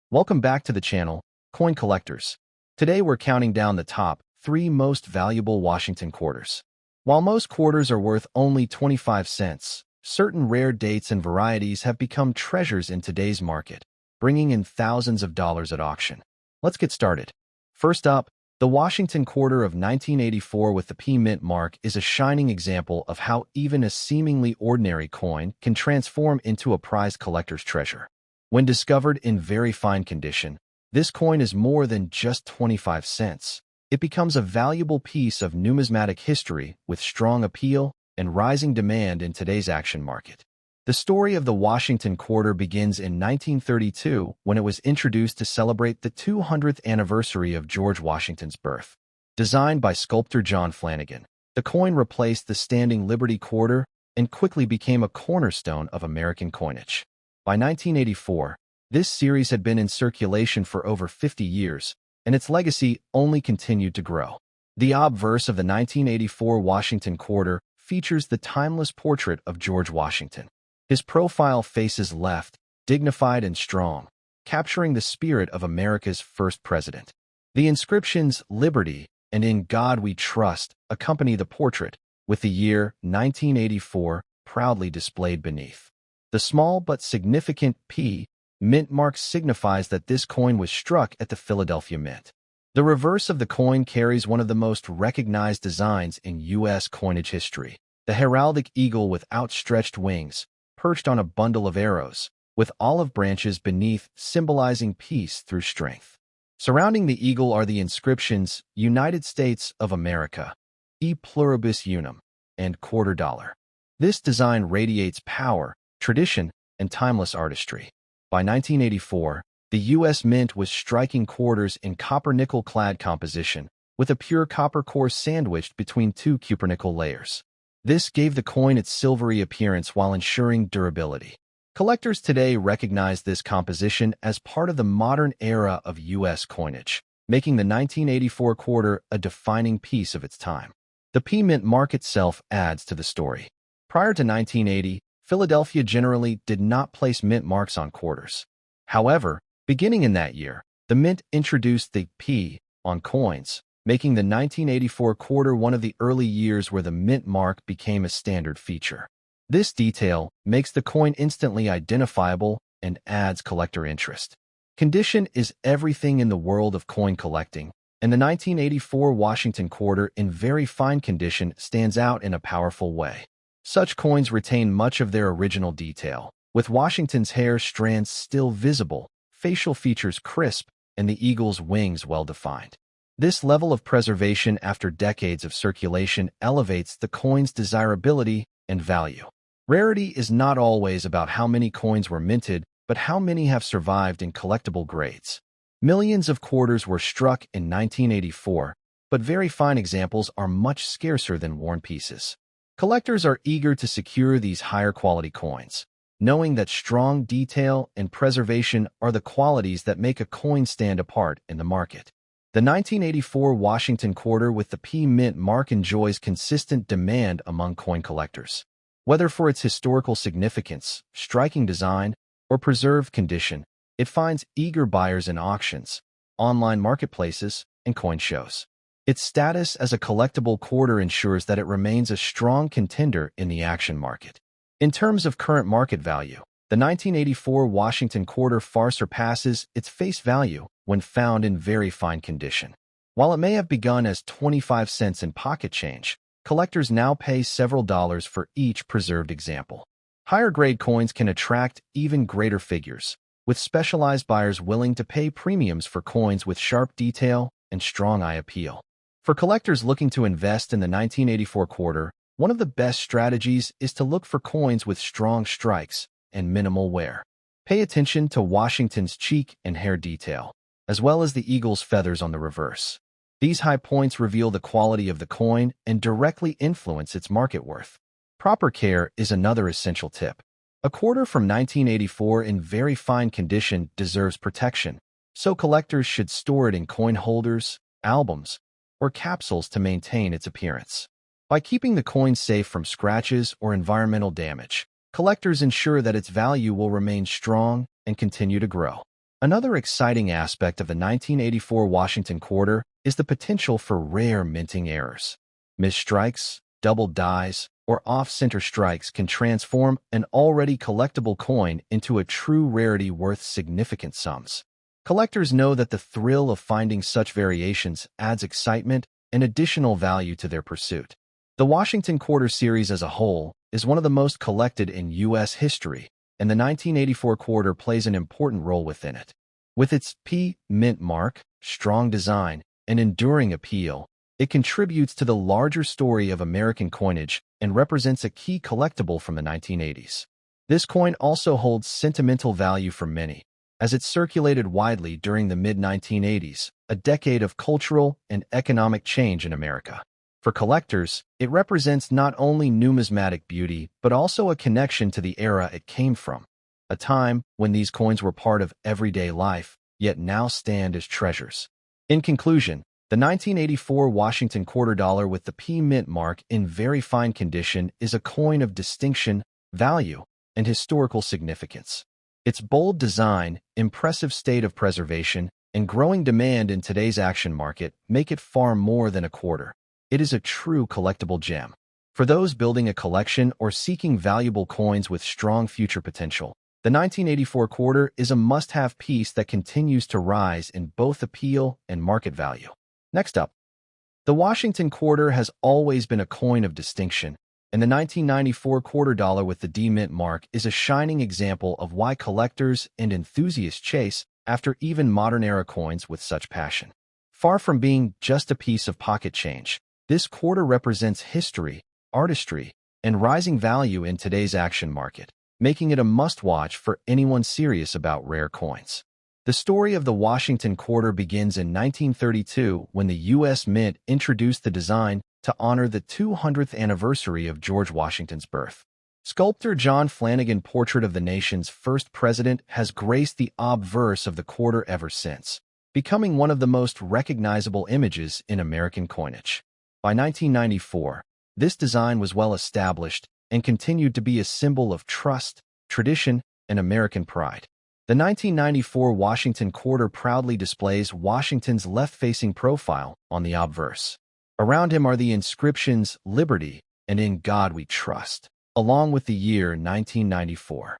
Welcome back to the channel, Coin Collectors. Today we're counting down the top 3 most valuable Washington quarters. While most quarters are worth only 25 cents, certain rare dates and varieties have become treasures in today's market, bringing in thousands of dollars at auction. Let's get started. First up, the Washington quarter of 1984 with the P mint mark is a shining example of how even a seemingly ordinary coin can transform into a prized collector's treasure. When discovered in very fine condition, this coin is more than just 25 cents. It becomes a valuable piece of numismatic history with strong appeal and rising demand in today's action market. The story of the Washington quarter begins in 1932 when it was introduced to celebrate the 200th anniversary of George Washington's birth. Designed by sculptor John Flanagan, the coin replaced the standing Liberty quarter and quickly became a cornerstone of American coinage. By 1984, this series had been in circulation for over 50 years, and its legacy only continued to grow. The obverse of the 1984 Washington quarter features the timeless portrait of George Washington. His profile faces left, dignified and strong, capturing the spirit of America's first president. The inscriptions "Liberty" and "In God We Trust" accompany the portrait, with the year 1984 proudly displayed beneath. The small but significant P mint mark signifies that this coin was struck at the Philadelphia Mint. The reverse of the coin carries one of the most recognized designs in U.S. coinage history, the heraldic eagle with outstretched wings, perched on a bundle of arrows, with olive branches beneath symbolizing peace through strength. Surrounding the eagle are the inscriptions "United States of America," "E Pluribus Unum," and "Quarter Dollar." This design radiates power, tradition, and timeless artistry. By 1984, the U.S. Mint was striking quarters in copper-nickel-clad composition, with a pure copper core sandwiched between two cupronickel layers. This gave the coin its silvery appearance while ensuring durability. Collectors today recognize this composition as part of the modern era of U.S. coinage, making the 1984 quarter a defining piece of its time. The P mint mark itself adds to the story. Prior to 1980, Philadelphia generally did not place mint marks on quarters. However, beginning in that year, the Mint introduced the P on coins, making the 1984 quarter one of the early years where the mint mark became a standard feature. This detail makes the coin instantly identifiable and adds collector interest. Condition is everything in the world of coin collecting, and the 1984 Washington quarter in very fine condition stands out in a powerful way. Such coins retain much of their original detail, with Washington's hair strands still visible, facial features crisp, and the eagle's wings well-defined. This level of preservation after decades of circulation elevates the coin's desirability and value. Rarity is not always about how many coins were minted, but how many have survived in collectible grades. Millions of quarters were struck in 1984, but very fine examples are much scarcer than worn pieces. Collectors are eager to secure these higher-quality coins, knowing that strong detail and preservation are the qualities that make a coin stand apart in the market. The 1984 Washington quarter with the P mint mark enjoys consistent demand among coin collectors. Whether for its historical significance, striking design, or preserved condition, it finds eager buyers in auctions, online marketplaces, and coin shows. Its status as a collectible quarter ensures that it remains a strong contender in the action market. In terms of current market value, the 1984 Washington quarter far surpasses its face value when found in very fine condition. While it may have begun as 25 cents in pocket change, collectors now pay several dollars for each preserved example. Higher-grade coins can attract even greater figures, with specialized buyers willing to pay premiums for coins with sharp detail and strong eye appeal. For collectors looking to invest in the 1984 quarter, one of the best strategies is to look for coins with strong strikes and minimal wear. Pay attention to Washington's cheek and hair detail, as well as the eagle's feathers on the reverse. These high points reveal the quality of the coin and directly influence its market worth. Proper care is another essential tip. A quarter from 1984 in very fine condition deserves protection, so collectors should store it in coin holders, albums, or capsules to maintain its appearance. By keeping the coin safe from scratches or environmental damage, collectors ensure that its value will remain strong and continue to grow. Another exciting aspect of the 1984 Washington quarter is the potential for rare minting errors. Missed strikes, double dies, or off-center strikes can transform an already collectible coin into a true rarity worth significant sums. Collectors know that the thrill of finding such variations adds excitement and additional value to their pursuit. The Washington Quarter series as a whole is one of the most collected in U.S. history, and the 1984 quarter plays an important role within it. With its P mint mark, strong design, and enduring appeal, it contributes to the larger story of American coinage and represents a key collectible from the 1980s. This coin also holds sentimental value for many, as it circulated widely during the mid-1980s, a decade of cultural and economic change in America. For collectors, it represents not only numismatic beauty, but also a connection to the era it came from, a time when these coins were part of everyday life, yet now stand as treasures. In conclusion, the 1984 Washington quarter dollar with the P mint mark in very fine condition is a coin of distinction, value, and historical significance. Its bold design, impressive state of preservation, and growing demand in today's action market make it far more than a quarter. It is a true collectible gem. For those building a collection or seeking valuable coins with strong future potential, the 1984 quarter is a must-have piece that continues to rise in both appeal and market value. Next up, the Washington quarter has always been a coin of distinction, and the 1994 quarter dollar with the D mint mark is a shining example of why collectors and enthusiasts chase after even modern-era coins with such passion. Far from being just a piece of pocket change, this quarter represents history, artistry, and rising value in today's action market, making it a must-watch for anyone serious about rare coins. The story of the Washington quarter begins in 1932 when the U.S. Mint introduced the design to honor the 200th anniversary of George Washington's birth. Sculptor John Flanagan's portrait of the nation's first president has graced the obverse of the quarter ever since, becoming one of the most recognizable images in American coinage. By 1994, this design was well established and continued to be a symbol of trust, tradition, and American pride. The 1994 Washington quarter proudly displays Washington's left-facing profile on the obverse. Around him are the inscriptions "Liberty" and "In God We Trust," along with the year 1994.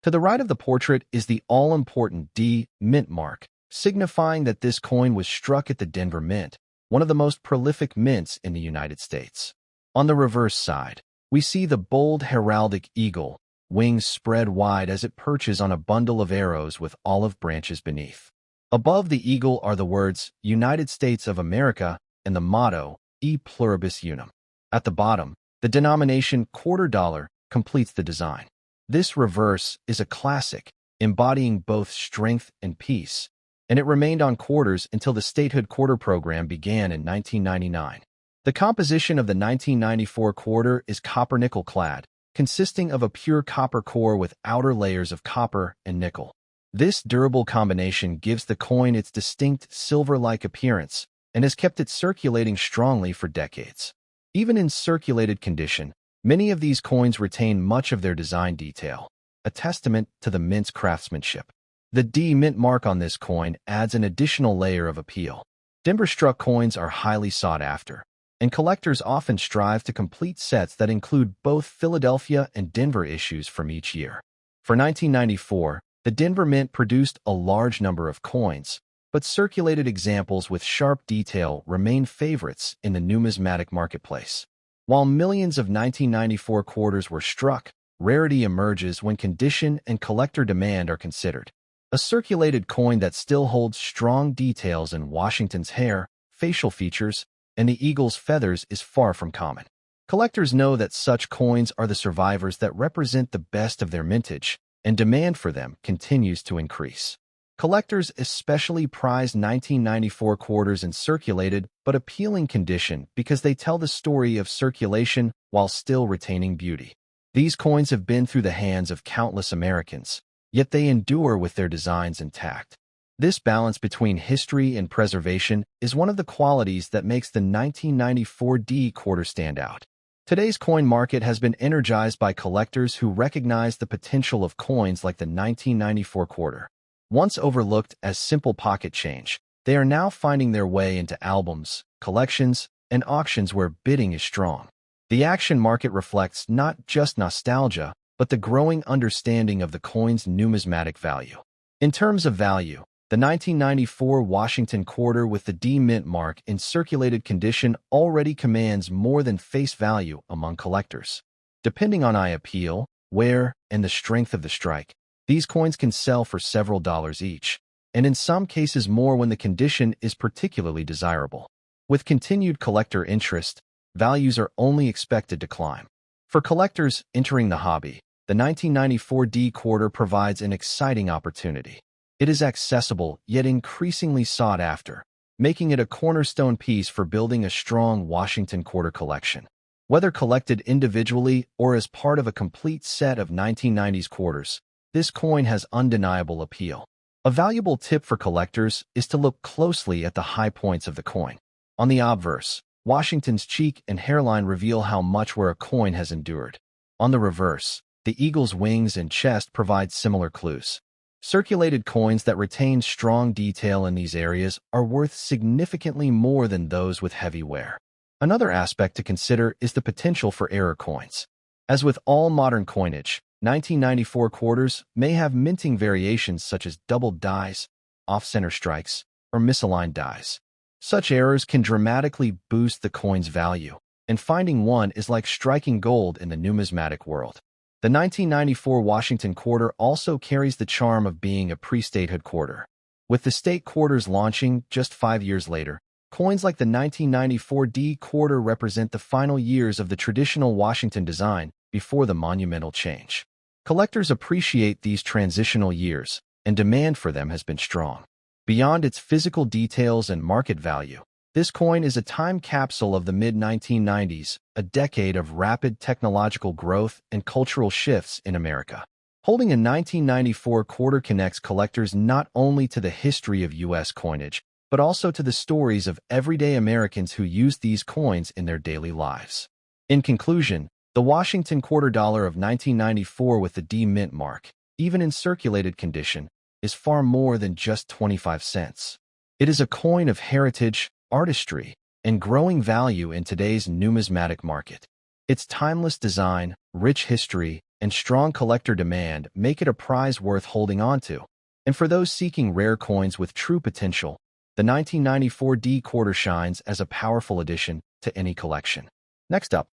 To the right of the portrait is the all-important D mint mark, signifying that this coin was struck at the Denver Mint, one of the most prolific mints in the United States. On the reverse side, we see the bold heraldic eagle, wings spread wide as it perches on a bundle of arrows with olive branches beneath. Above the eagle are the words United States of America and the motto E Pluribus Unum. At the bottom, the denomination quarter dollar completes the design. This reverse is a classic, embodying both strength and peace, and it remained on quarters until the statehood quarter program began in 1999. The composition of the 1994 quarter is copper-nickel clad, consisting of a pure copper core with outer layers of copper and nickel. This durable combination gives the coin its distinct silver-like appearance and has kept it circulating strongly for decades. Even in circulated condition, many of these coins retain much of their design detail, a testament to the mint's craftsmanship. The D mint mark on this coin adds an additional layer of appeal. Denver-struck coins are highly sought after, and collectors often strive to complete sets that include both Philadelphia and Denver issues from each year. For 1994, the Denver Mint produced a large number of coins, but circulated examples with sharp detail remain favorites in the numismatic marketplace. While millions of 1994 quarters were struck, rarity emerges when condition and collector demand are considered. A circulated coin that still holds strong details in Washington's hair, facial features, and the eagle's feathers is far from common. Collectors know that such coins are the survivors that represent the best of their mintage, and demand for them continues to increase. Collectors especially prize 1994 quarters in circulated but appealing condition because they tell the story of circulation while still retaining beauty. These coins have been through the hands of countless Americans, yet they endure with their designs intact. This balance between history and preservation is one of the qualities that makes the 1994 D quarter stand out. Today's coin market has been energized by collectors who recognize the potential of coins like the 1994 quarter. Once overlooked as simple pocket change, they are now finding their way into albums, collections, and auctions where bidding is strong. The action market reflects not just nostalgia, but the growing understanding of the coin's numismatic value. In terms of value, the 1994 Washington quarter with the D mint mark in circulated condition already commands more than face value among collectors. Depending on eye appeal, wear, and the strength of the strike, these coins can sell for several dollars each, and in some cases more when the condition is particularly desirable. With continued collector interest, values are only expected to climb. For collectors entering the hobby, the 1994 D quarter provides an exciting opportunity. It is accessible yet increasingly sought after, making it a cornerstone piece for building a strong Washington quarter collection. Whether collected individually or as part of a complete set of 1990s quarters, this coin has undeniable appeal. A valuable tip for collectors is to look closely at the high points of the coin. On the obverse, Washington's cheek and hairline reveal how much wear a coin has endured. On the reverse, the eagle's wings and chest provide similar clues. Circulated coins that retain strong detail in these areas are worth significantly more than those with heavy wear. Another aspect to consider is the potential for error coins. As with all modern coinage, 1994 quarters may have minting variations such as doubled dies, off-center strikes, or misaligned dies. Such errors can dramatically boost the coin's value, and finding one is like striking gold in the numismatic world. The 1994 Washington quarter also carries the charm of being a pre-statehood quarter. With the state quarters launching just 5 years later, coins like the 1994 D quarter represent the final years of the traditional Washington design before the monumental change. Collectors appreciate these transitional years, and demand for them has been strong. Beyond its physical details and market value, this coin is a time capsule of the mid-1990s, a decade of rapid technological growth and cultural shifts in America. Holding a 1994 quarter connects collectors not only to the history of U.S. coinage, but also to the stories of everyday Americans who use these coins in their daily lives. In conclusion, the Washington quarter dollar of 1994 with the D mint mark, even in circulated condition, is far more than just 25 cents. It is a coin of heritage, artistry, and growing value in today's numismatic market. Its timeless design, rich history, and strong collector demand make it a prize worth holding on to. And for those seeking rare coins with true potential, the 1994 D quarter shines as a powerful addition to any collection. Next up,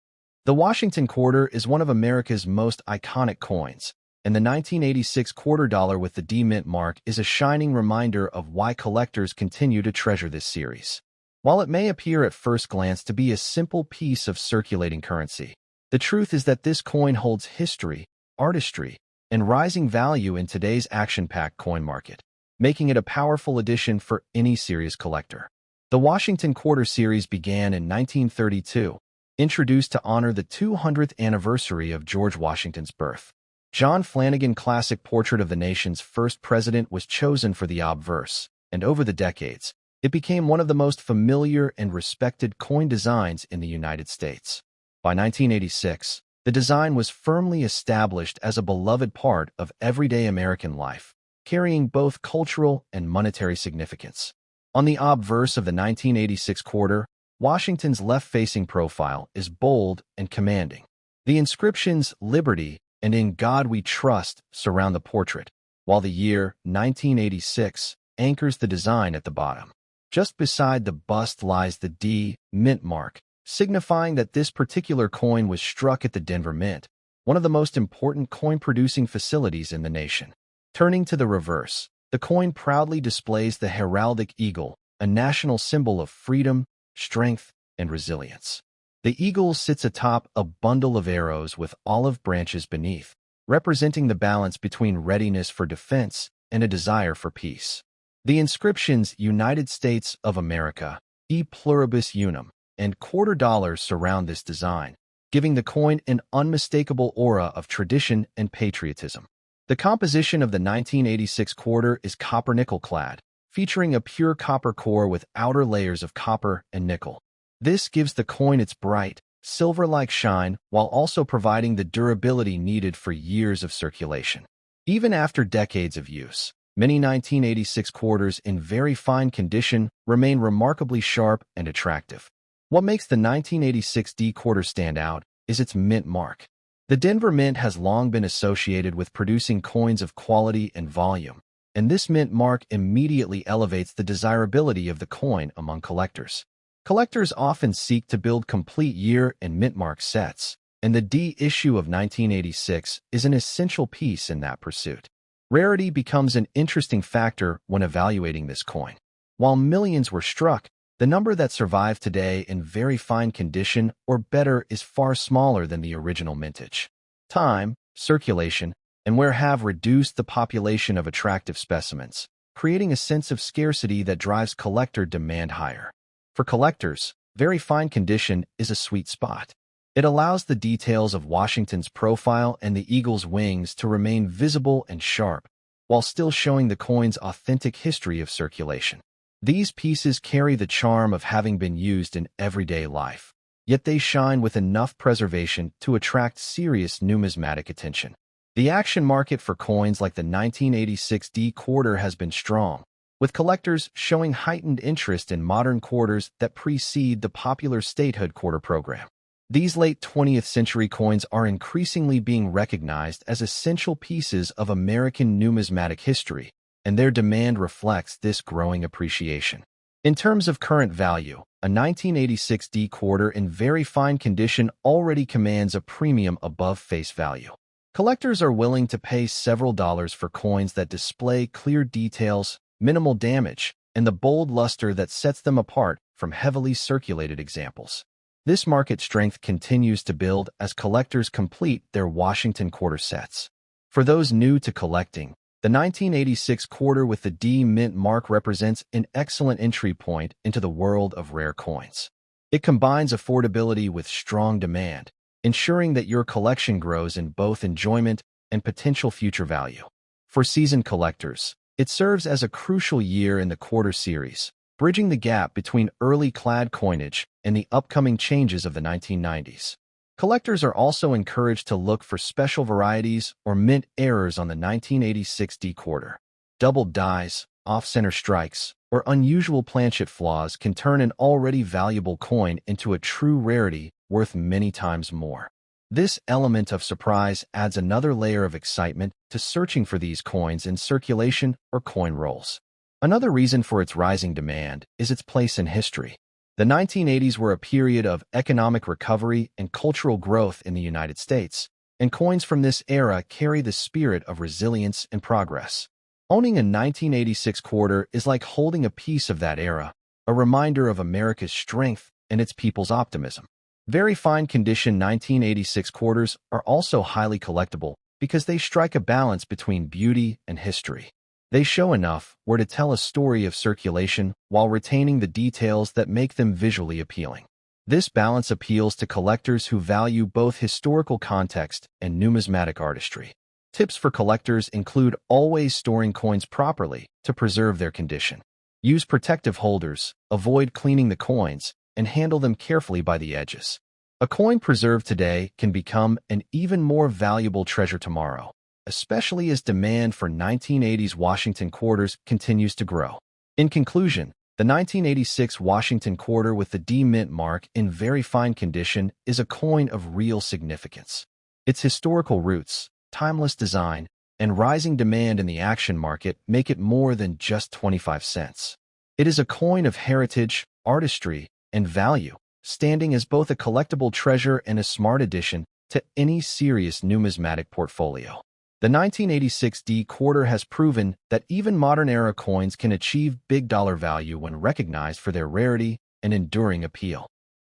the Washington quarter is one of America's most iconic coins, and the 1986 quarter dollar with the D mint mark is a shining reminder of why collectors continue to treasure this series. While it may appear at first glance to be a simple piece of circulating currency, the truth is that this coin holds history, artistry, and rising value in today's action-packed coin market, making it a powerful addition for any serious collector. The Washington quarter series began in 1932, introduced to honor the 200th anniversary of George Washington's birth. John Flanagan's classic portrait of the nation's first president was chosen for the obverse, and over the decades, it became one of the most familiar and respected coin designs in the United States. By 1986, the design was firmly established as a beloved part of everyday American life, carrying both cultural and monetary significance. On the obverse of the 1986 quarter, Washington's left-facing profile is bold and commanding. The inscriptions "Liberty" and "In God We Trust" surround the portrait, while the year 1986 anchors the design at the bottom. Just beside the bust lies the D mint mark, signifying that this particular coin was struck at the Denver Mint, one of the most important coin-producing facilities in the nation. Turning to the reverse, the coin proudly displays the heraldic eagle, a national symbol of freedom, strength, and resilience. The eagle sits atop a bundle of arrows with olive branches beneath, representing the balance between readiness for defense and a desire for peace. The inscriptions "United States of America," "E Pluribus Unum," and quarter dollars surround this design, giving the coin an unmistakable aura of tradition and patriotism. The composition of the 1986 quarter is copper-nickel clad, featuring a pure copper core with outer layers of copper and nickel. This gives the coin its bright, silver-like shine while also providing the durability needed for years of circulation. Even after decades of use, Many 1986 quarters in very fine condition remain remarkably sharp and attractive. What makes the 1986 D quarter stand out is its mint mark. The Denver Mint has long been associated with producing coins of quality and volume, and this mint mark immediately elevates the desirability of the coin among collectors. Collectors often seek to build complete year and mint mark sets, and the D issue of 1986 is an essential piece in that pursuit. Rarity becomes an interesting factor when evaluating this coin. While millions were struck, the number that survive today in very fine condition or better is far smaller than the original mintage. Time, circulation, and wear have reduced the population of attractive specimens, creating a sense of scarcity that drives collector demand higher. For collectors, very fine condition is a sweet spot. It allows the details of Washington's profile and the eagle's wings to remain visible and sharp, while still showing the coin's authentic history of circulation. These pieces carry the charm of having been used in everyday life, yet they shine with enough preservation to attract serious numismatic attention. The action market for coins like the 1986 D quarter has been strong, with collectors showing heightened interest in modern quarters that precede the popular statehood quarter program. These late 20th century coins are increasingly being recognized as essential pieces of American numismatic history, and their demand reflects this growing appreciation. In terms of current value, a 1986 D quarter in very fine condition already commands a premium above face value. Collectors are willing to pay several dollars for coins that display clear details, minimal damage, and the bold luster that sets them apart from heavily circulated examples. This market strength continues to build as collectors complete their Washington quarter sets. For those new to collecting, the 1986 quarter with the D mint mark represents an excellent entry point into the world of rare coins. It combines affordability with strong demand, ensuring that your collection grows in both enjoyment and potential future value. For seasoned collectors, it serves as a crucial year in the quarter series, bridging the gap between early clad coinage and the upcoming changes of the 1990s. Collectors are also encouraged to look for special varieties or mint errors on the 1986 D quarter. Doubled dies, off-center strikes, or unusual planchet flaws can turn an already valuable coin into a true rarity worth many times more. This element of surprise adds another layer of excitement to searching for these coins in circulation or coin rolls. Another reason for its rising demand is its place in history. The 1980s were a period of economic recovery and cultural growth in the United States, and coins from this era carry the spirit of resilience and progress. Owning a 1986 quarter is like holding a piece of that era, a reminder of America's strength and its people's optimism. Very fine condition 1986 quarters are also highly collectible because they strike a balance between beauty and history. They show enough where to tell a story of circulation while retaining the details that make them visually appealing. This balance appeals to collectors who value both historical context and numismatic artistry. Tips for collectors include always storing coins properly to preserve their condition. Use protective holders, avoid cleaning the coins, and handle them carefully by the edges. A coin preserved today can become an even more valuable treasure tomorrow, especially as demand for 1980s Washington quarters continues to grow. In conclusion, the 1986 Washington quarter with the D mint mark in very fine condition is a coin of real significance. Its historical roots, timeless design, and rising demand in the action market make it more than just 25 cents. It is a coin of heritage, artistry, and value, standing as both a collectible treasure and a smart addition to any serious numismatic portfolio. The 1986 D quarter has proven that even modern-era coins can achieve big dollar value when recognized for their rarity and enduring appeal.